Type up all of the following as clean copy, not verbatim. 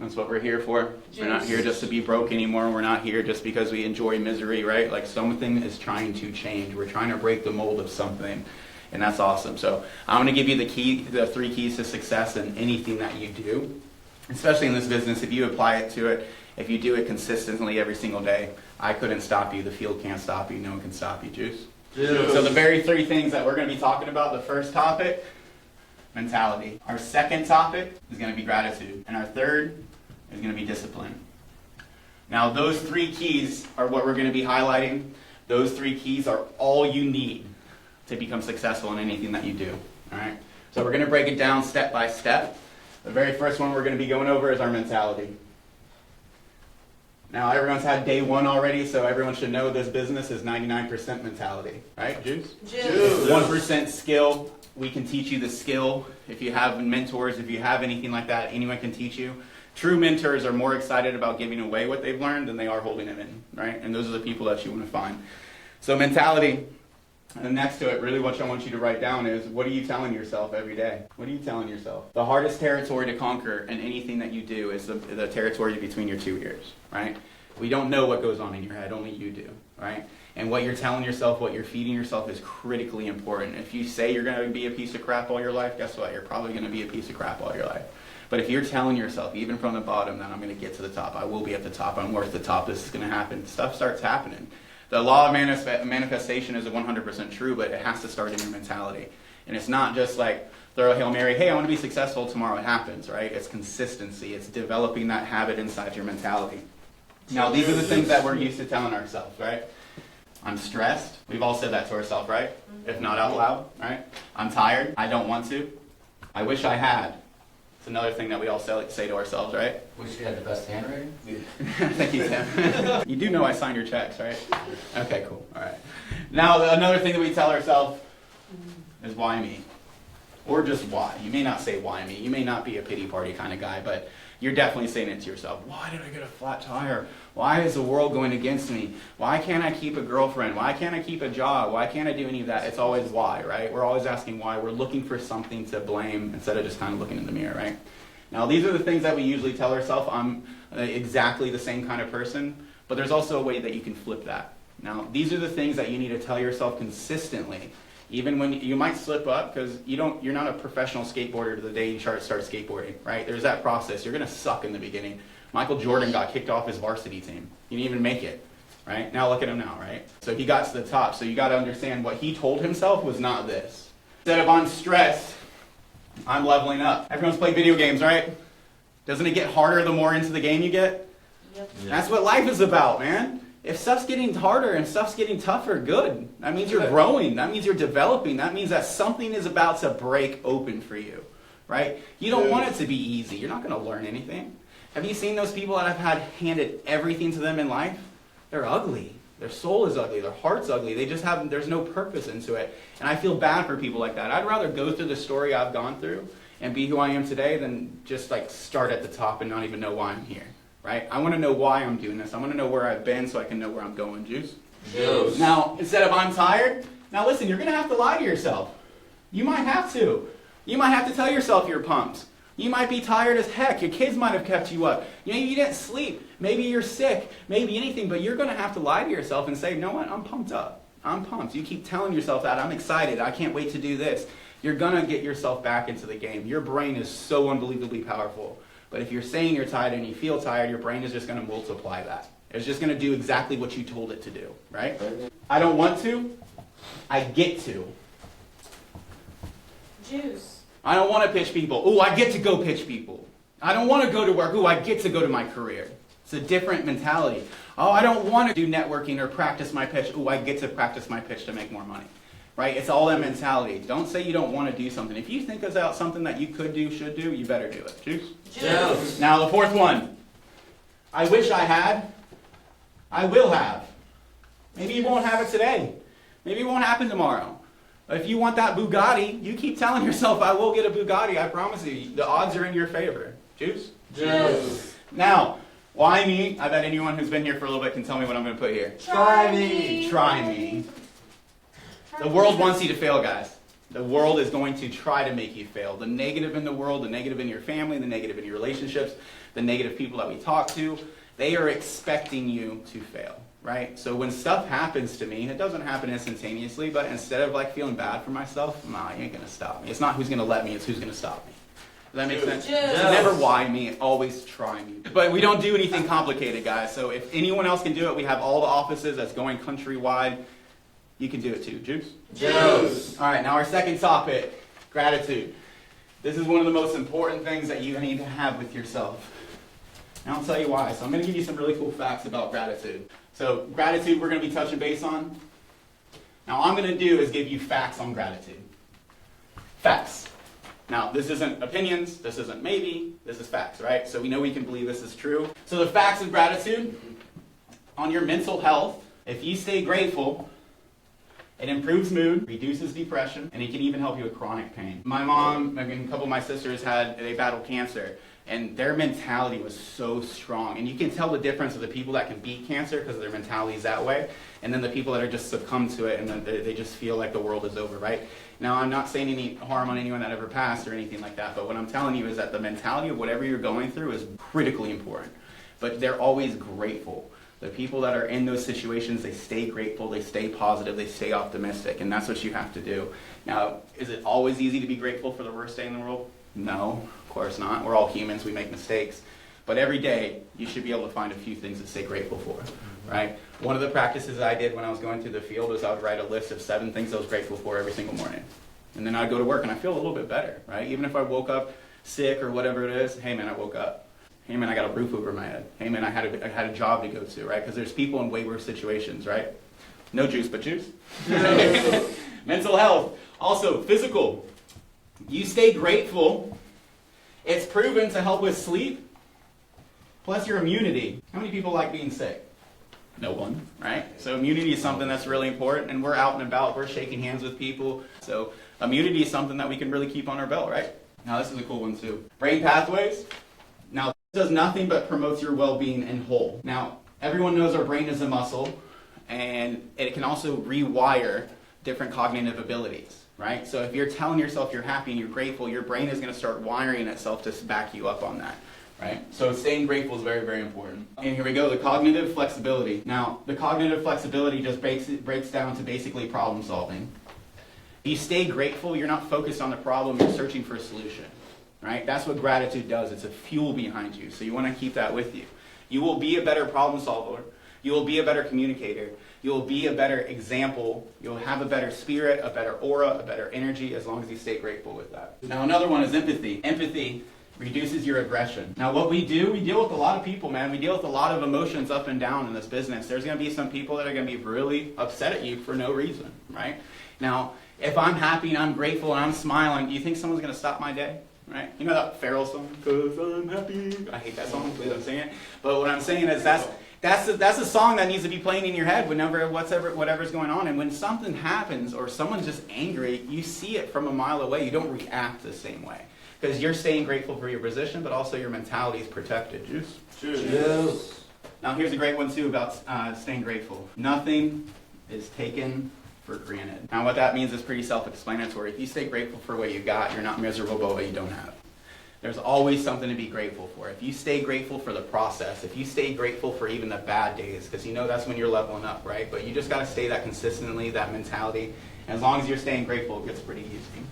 That's what we're here for. We're not here just to be broke anymore. We're not here just because we enjoy misery, right? Like something is trying to change. We're trying to break the mold of something. And that's awesome. So I'm going to give you the 3 keys to success in anything that you do, especially in this business. If you apply it to it, if you do it consistently every single day, I couldn't stop you. The field can't stop you. No one can stop you. Juice? So the very 3 things that we're going to be talking about, the first topic, mentality. Our second topic is going to be gratitude. And our third is going to be discipline. Now those 3 keys are what we're going to be highlighting. Those 3 keys are all you need to become successful in anything that you do. All right? So we're going to break it down step by step. The very first one we're going to be going over is our mentality. Now everyone's had day 1 already, so everyone should know this business is 99% mentality. Right, Juice? Juice. 1% skill. We can teach you the skill. If you have mentors, if you have anything like that, anyone can teach you. True mentors are more excited about giving away what they've learned than they are holding it in, right? And those are the people that you want to find. So mentality. And next to it, really what I want you to write down is, what are you telling yourself every day? What are you telling yourself? The hardest territory to conquer in anything that you do is the territory between your 2 ears, right? We don't know what goes on in your head, only you do, right? And what you're telling yourself, what you're feeding yourself is critically important. If you say you're going to be a piece of crap all your life, guess what? You're probably going to be a piece of crap all your life. But if you're telling yourself, even from the bottom, that I'm going to get to the top, I will be at the top, I'm worth the top, this is going to happen, stuff starts happening. The law of manifestation is 100% true, but it has to start in your mentality. And it's not just like throw a Hail Mary, hey, I want to be successful, tomorrow it happens, right? It's consistency. It's developing that habit inside your mentality. Now, these are the things that we're used to telling ourselves, right? I'm stressed. We've all said that to ourselves, right? If not out loud, right? I'm tired. I don't want to. I wish I had. It's another thing that we all say to ourselves, right? Wish you had the best handwriting. Thank you, Tim. You do know I signed your checks, right? Okay, cool. All right. Now, another thing that we tell ourselves is why me? Or just why. You may not say why me. You may not be a pity party kind of guy, but you're definitely saying it to yourself. Why did I get a flat tire? Why is the world going against me? Why can't I keep a girlfriend? Why can't I keep a job? Why can't I do any of that? It's always why, right? We're always asking why. We're looking for something to blame instead of just kind of looking in the mirror, right? Now, these are the things that we usually tell ourselves. I'm exactly the same kind of person, but there's also a way that you can flip that. Now, these are the things that you need to tell yourself consistently, even when you might slip up, because you're not a professional skateboarder the day you start skateboarding, right? There's that process. You're going to suck in the beginning. Michael Jordan got kicked off his varsity team. He didn't even make it, right? Now look at him now, right? So he got to the top. So you got to understand what he told himself was not this. Instead of I'm stressed, I'm leveling up. Everyone's played video games, right? Doesn't it get harder the more into the game you get? Yep. Yeah. That's what life is about, man. If stuff's getting harder and stuff's getting tougher, good. That means you're growing. That means you're developing. That means that something is about to break open for you, right? You don't want it to be easy. You're not going to learn anything. Have you seen those people that have had handed everything to them in life? They're ugly. Their soul is ugly. Their heart's ugly. There's no purpose into it. And I feel bad for people like that. I'd rather go through the story I've gone through and be who I am today than just like start at the top and not even know why I'm here. Right? I want to know why I'm doing this. I want to know where I've been so I can know where I'm going. Juice? Juice. Now, instead of I'm tired, now listen, you're going to have to lie to yourself. You might have to. You might have to tell yourself you're pumped. You might be tired as heck. Your kids might have kept you up. Maybe you didn't sleep. Maybe you're sick. Maybe anything. But you're going to have to lie to yourself and say, you know what? I'm pumped up. I'm pumped. You keep telling yourself that. I'm excited. I can't wait to do this. You're going to get yourself back into the game. Your brain is so unbelievably powerful. But if you're saying you're tired and you feel tired, your brain is just going to multiply that. It's just going to do exactly what you told it to do, right? I don't want to. I get to. Juice. I don't want to pitch people. Ooh, I get to go pitch people. I don't want to go to work. Ooh, I get to go to my career. It's a different mentality. Oh, I don't want to do networking or practice my pitch. Ooh, I get to practice my pitch to make more money. Right? It's all that mentality. Don't say you don't want to do something. If you think about something that you could do, should do, you better do it. Juice? Juice. Now the fourth one. I wish I had. I will have. Maybe you won't have it today. Maybe it won't happen tomorrow. If you want that Bugatti, you keep telling yourself, I will get a Bugatti, I promise you. The odds are in your favor. Juice? Juice. Now, why me? I bet anyone who's been here for a little bit can tell me what I'm going to put here. Try me. Try me. The world wants you to fail, guys. The world is going to try to make you fail. The negative in the world, the negative in your family, the negative in your relationships, the negative people that we talk to, they are expecting you to fail, right? So when stuff happens to me, it doesn't happen instantaneously, but instead of like feeling bad for myself, nah, you ain't gonna stop me. It's not who's gonna let me, it's who's gonna stop me. Does that make sense? Yes. So never why me, always try me. But we don't do anything complicated, guys. So if anyone else can do it, we have all the offices that's going countrywide. You can do it too. Juice? Juice. All right, now our second topic, gratitude. This is one of the most important things that you need to have with yourself. And I'll tell you why. So I'm going to give you some really cool facts about gratitude. So gratitude we're going to be touching base on. Now all I'm going to do is give you facts on gratitude. Facts. Now this isn't opinions, this isn't maybe, this is facts, right? So we know we can believe this is true. So the facts of gratitude, on your mental health, if you stay grateful, it improves mood, reduces depression, and it can even help you with chronic pain. My mom and a couple of my sisters they battled cancer, and their mentality was so strong. And you can tell the difference of the people that can beat cancer because their mentality is that way, and then the people that are just succumb to it and then they just feel like the world is over, right? Now, I'm not saying any harm on anyone that ever passed or anything like that, but what I'm telling you is that the mentality of whatever you're going through is critically important. But they're always grateful. The people that are in those situations, they stay grateful, they stay positive, they stay optimistic, and that's what you have to do. Now, is it always easy to be grateful for the worst day in the world? No, of course not. We're all humans, we make mistakes. But every day, you should be able to find a few things to stay grateful for, right? One of the practices I did when I was going through the field was I would write a list of 7 things I was grateful for every single morning. And then I'd go to work and I feel a little bit better, right? Even if I woke up sick or whatever it is, hey man, I woke up. Hey man, I got a roof over my head. Hey man, I had a job to go to, right? Because there's people in way worse situations, right? No juice, but juice. Mental health. Also, physical. You stay grateful. It's proven to help with sleep, plus your immunity. How many people like being sick? No one, right? So immunity is something that's really important, and we're out and about, we're shaking hands with people. So immunity is something that we can really keep on our belt, right? Now this is a cool one too. Brain pathways. Now this does nothing but promotes your well-being and whole. Now everyone knows our brain is a muscle, and it can also rewire different cognitive abilities, right? So if you're telling yourself you're happy and you're grateful, your brain is going to start wiring itself to back you up on that. Right? So staying grateful is very, very important. And here we go, the cognitive flexibility. Now, the cognitive flexibility just breaks down to basically problem solving. If you stay grateful, you're not focused on the problem, you're searching for a solution. Right? That's what gratitude does. It's a fuel behind you. So you want to keep that with you. You will be a better problem solver. You will be a better communicator. You will be a better example. You'll have a better spirit, a better aura, a better energy as long as you stay grateful with that. Now, another one is empathy. Empathy reduces your aggression. Now what we deal with a lot of people, man. We deal with a lot of emotions up and down in this business. There's going to be some people that are going to be really upset at you for no reason, right? Now, if I'm happy and I'm grateful and I'm smiling, do you think someone's going to stop my day? Right? You know that Pharrell song? 'Cause I'm happy. I hate that song, please don't sing it. But what I'm saying is that's a song that needs to be playing in your head whenever whatever's going on. And when something happens or someone's just angry, you see it from a mile away. You don't react the same way. Because you're staying grateful for your position, but also your mentality is protected. Juice? Juice. Now here's a great one too about staying grateful. Nothing is taken for granted. Now what that means is pretty self-explanatory. If you stay grateful for what you got, you're not miserable about what you don't have. There's always something to be grateful for. If you stay grateful for the process, if you stay grateful for even the bad days, because you know that's when you're leveling up, right? But you just got to stay that consistently, that mentality. And as long as you're staying grateful, it gets pretty easy.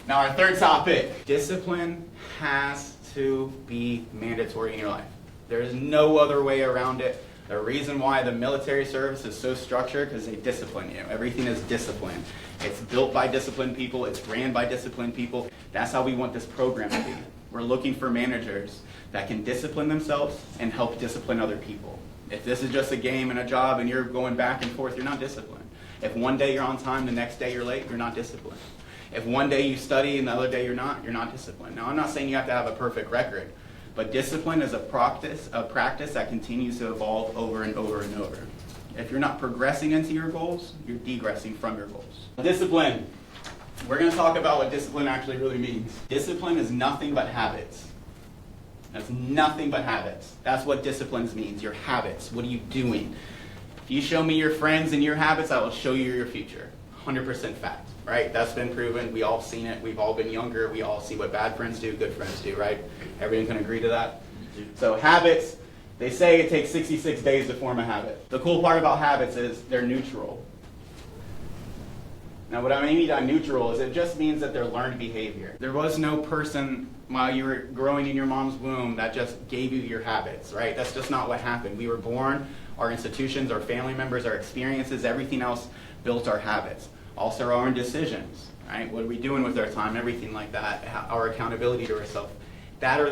Now our third topic, discipline has to be mandatory in your life. There is no other way around it. The reason why the military service is so structured, because they discipline you. Everything is disciplined. It's built by disciplined people. It's ran by disciplined people. That's how we want this program to be. We're looking for managers that can discipline themselves and help discipline other people. If this is just a game and a job and you're going back and forth, you're not disciplined. If one day you're on time, the next day you're late, you're not disciplined. If one day you study and the other day you're not disciplined. Now, I'm not saying you have to have a perfect record, but discipline is a practice that continues to evolve over and over and over. If you're not progressing into your goals, you're degressing from your goals. Discipline. We're going to talk about what discipline actually really means. Discipline is nothing but habits. That's nothing but habits. That's what discipline means, your habits. What are you doing? If you show me your friends and your habits, I will show you your future. 100% fact, right? That's been proven. We all seen it. We've all been younger. We all see what bad friends do, good friends do, right? Everyone can agree to that? So habits, they say it takes 66 days to form a habit. The cool part about habits is they're neutral. Now what I mean by neutral is it just means that they're learned behavior. There was no person while you were growing in your mom's womb that just gave you your habits, right? That's just not what happened. We were born, our institutions, our family members, our experiences, everything else built our habits. Also our own decisions, right? What are we doing with our time, everything like that, our accountability to ourselves.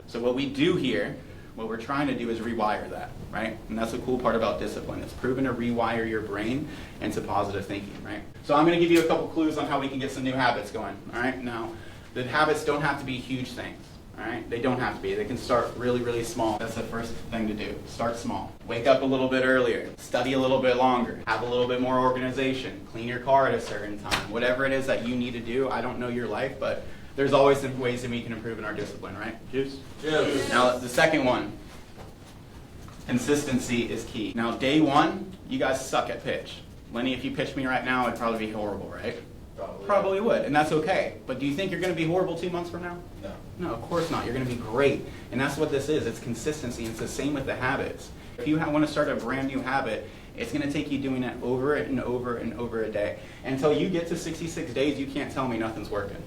So what we do here, what we're trying to do is rewire that, right? And that's the cool part about discipline. It's proven to rewire your brain into positive thinking, right? So I'm going to give you a couple clues on how we can get some new habits going, all right? Now, the habits don't have to be huge things, all right? They don't have to be. They can start really, really small. That's the first thing to do. Start small. Wake up a little bit earlier. Study a little bit longer. Have a little bit more organization. Clean your car at a certain time. Whatever it is that you need to do, I don't know your life, but there's always some ways that we can improve in our discipline, right? Juice? Yes. Now, the second one, consistency is key. Now, day one, you guys suck at pitch. Lenny, if you pitched me right now, it'd probably be horrible, right? Probably would, and that's okay. But do you think you're going to be horrible 2 months from now? No. No, of course not. You're going to be great. And that's what this is. It's consistency. It's the same with the habits. If you want to start a brand new habit, it's going to take you doing it over and over and over a day. Until you get to 66 days, you can't tell me nothing's working.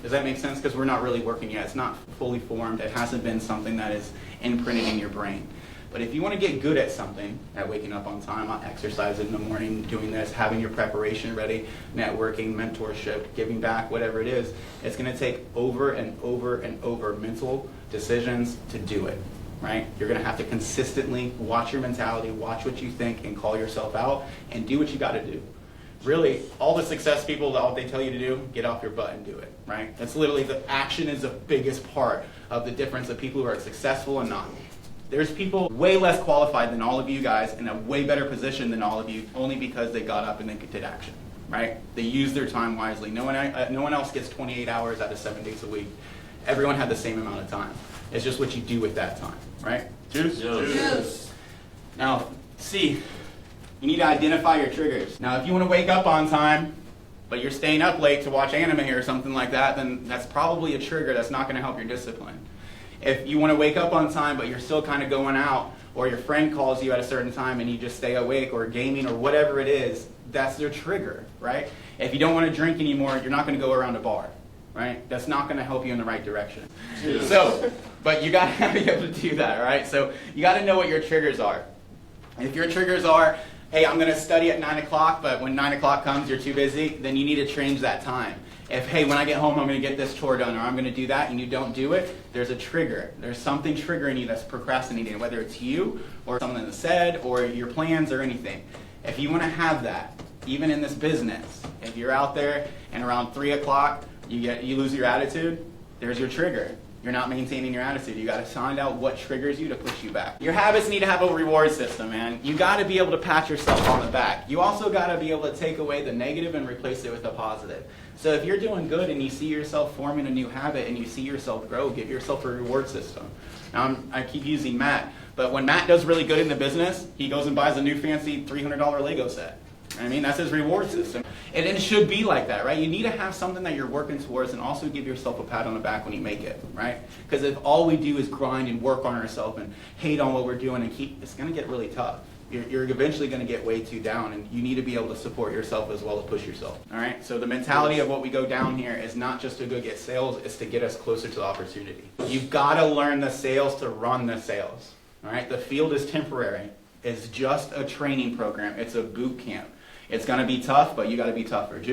Does that make sense? Because we're not really working yet. It's not fully formed. It hasn't been something that is imprinted in your brain. But if you want to get good at something, at waking up on time, exercising in the morning, doing this, having your preparation ready, networking, mentorship, giving back, whatever it is, it's going to take over and over and over mental decisions to do it, right? You're going to have to consistently watch your mentality, watch what you think, and call yourself out, and do what you got to do. Really, all the success people, all they tell you to do, get off your butt and do it, right? That's literally, the action is the biggest part of the difference of people who are successful and not. There's people way less qualified than all of you guys in a way better position than all of you only because they got up and they did action, right? They used their time wisely. No one else gets 28 hours out of 7 days a week. Everyone had the same amount of time. It's just what you do with that time, right? Juice? Yes. Now, C, you need to identify your triggers. Now, if you want to wake up on time, but you're staying up late to watch anime or something like that, then that's probably a trigger that's not going to help your discipline. If you want to wake up on time, but you're still kind of going out, or your friend calls you at a certain time and you just stay awake, or gaming, or whatever it is, that's their trigger, right? If you don't want to drink anymore, you're not going to go around a bar, right? That's not going to help you in the right direction. Yes. So, but you got to be able to do that, right? So you got to know what your triggers are. If your triggers are, hey, I'm going to study at 9 o'clock, but when 9 o'clock comes, you're too busy, then you need to change that time. If, hey, when I get home, I'm going to get this chore done, or I'm going to do that, and you don't do it, there's a trigger. There's something triggering you that's procrastinating, whether it's you, or something that's said, or your plans, or anything. If you want to have that, even in this business, if you're out there and around 3 o'clock, you lose your attitude, there's your trigger. You're not maintaining your attitude. You got to find out what triggers you to push you back. Your habits need to have a reward system, man. You got to be able to pat yourself on the back. You also got to be able to take away the negative and replace it with a positive. So if you're doing good and you see yourself forming a new habit and you see yourself grow, give yourself a reward system. Now, I keep using Matt, but when Matt does really good in the business, he goes and buys a new fancy $300 Lego set. I mean, that's his reward system. And it should be like that, right? You need to have something that you're working towards and also give yourself a pat on the back when you make it, right? Because if all we do is grind and work on ourselves and hate on what we're doing and it's going to get really tough. You're eventually going to get way too down, and you need to be able to support yourself as well as push yourself, all right? So the mentality of what we go down here is not just to go get sales, it's to get us closer to the opportunity. You've got to learn the sales to run the sales, all right? The field is temporary. It's just a training program. It's a boot camp. It's going to be tough, but you got to be tougher.